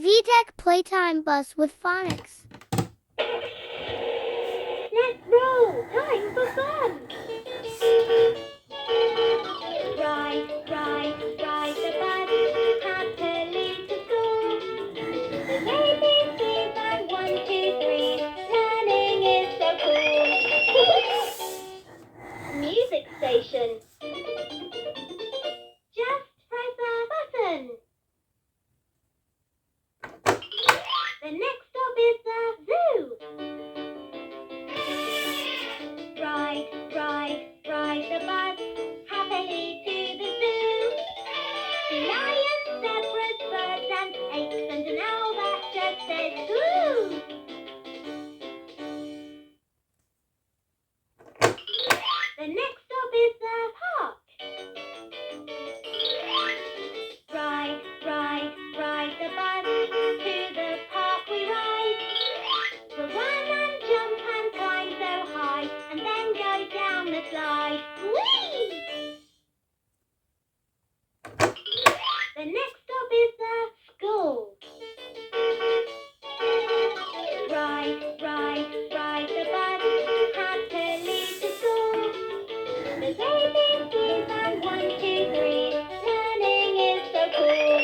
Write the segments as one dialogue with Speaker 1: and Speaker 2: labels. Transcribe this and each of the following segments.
Speaker 1: VTech Playtime Bus with Phonics.
Speaker 2: Let's roll! Time for fun! Ride, ride, ride the bus happily to school. There's ABCs and 1, 2, 3. Learning is so cool. Music station. Just press a button. The next stop is the zoo. Ride, ride, ride the bus happily to the zoo. Lions, zebras, birds and apes and an owl that just says woo. The next stop is the park. Ride, ride, ride the bus to the park we ride. We'll run and jump and climb so high and then go down the slide. Whee! The next stop is the school. Ride, ride, ride the bus happily to school. There's ABCs and 1, 2, 3. Learning is so cool.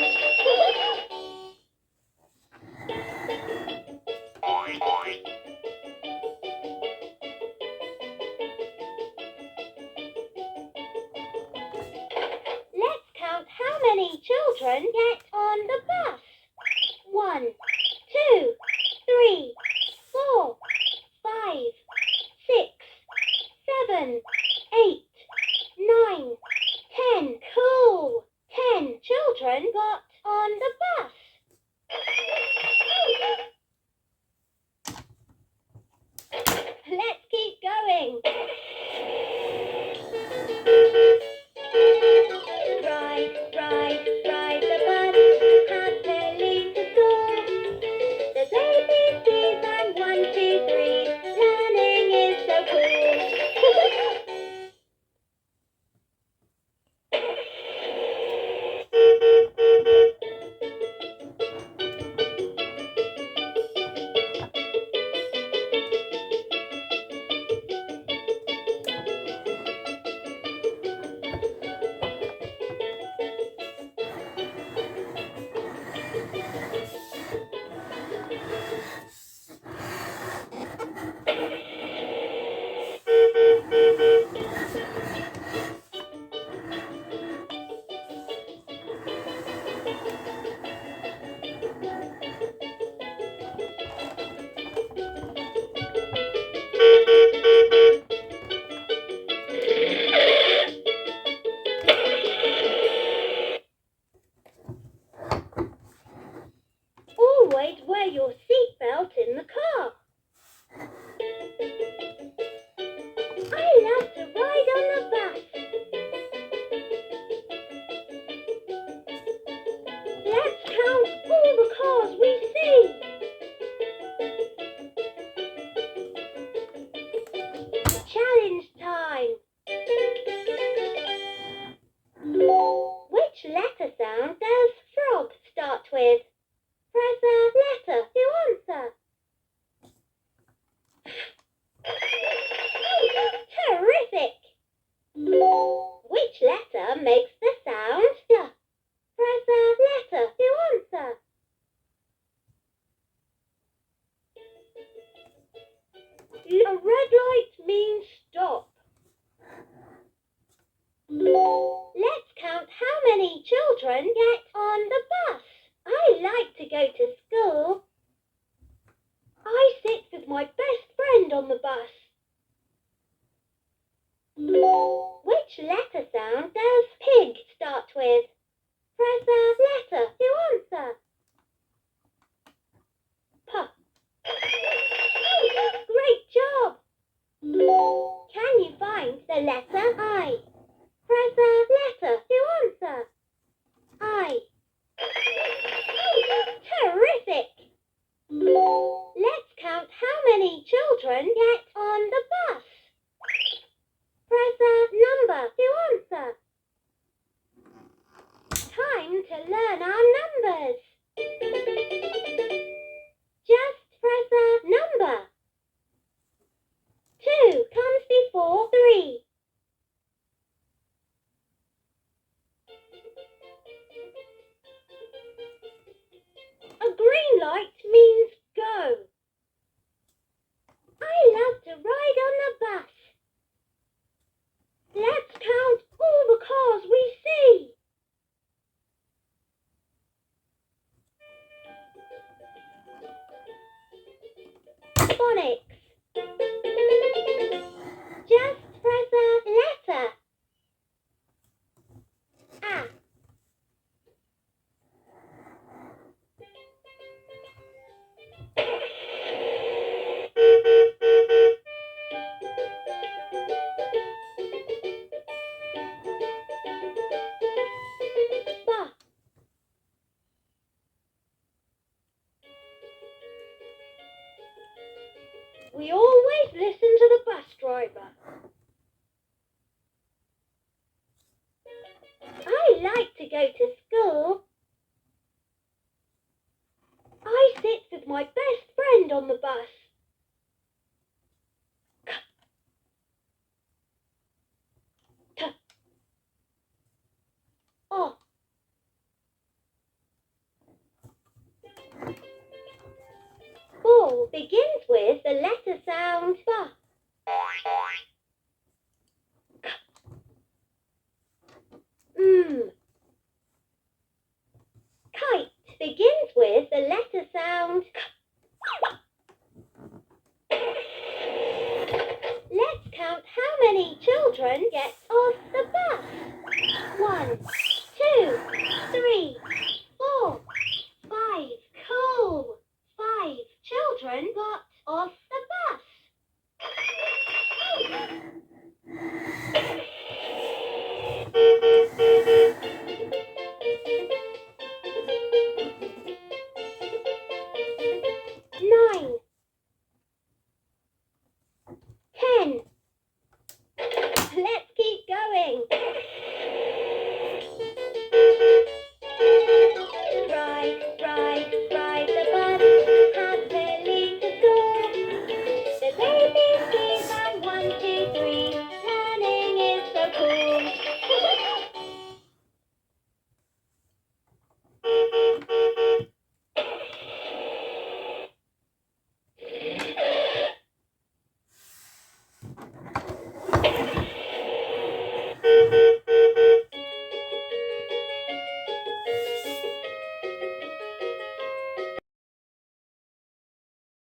Speaker 2: Let's count how many children get on the bus. 1, 2, 3, 4, 5, 6, 7, 8, 9, 10. Cool! 10 children got on the bus. Let's keep going. Ride, ride, ride the bus happily to school. There's ABCs and 1, 2, 3. Learning is so cool. Always wear your seatbelt in the car. I love to ride on the bus. Let's count all the cars we see. Challenge time. Which letter sound does frog start with? Press a letter to answer. Terrific! Which letter makes the sound D? Press a letter to answer. A red light means stop. Let's count how many children get on the bus. I like to go to school. I sit with my best friend on the bus. Which letter sound does pig start with? Press a letter to answer. P. Great job! Can you find the letter I? Press a letter to answer. I. Terrific! Let's count how many children get on the bus. Press a number to answer. Time to learn our numbers. Phonics. Just press a letter. A. Ba. We always listen to the bus driver. I like to go to school. I sit with my best friend on the bus. T. O. Ball begins with the letter sound ba. Kite begins with the letter sound k. Let's count how many children get off the bus. 1, 2, 3, 4, 5. Cool. 5 children got off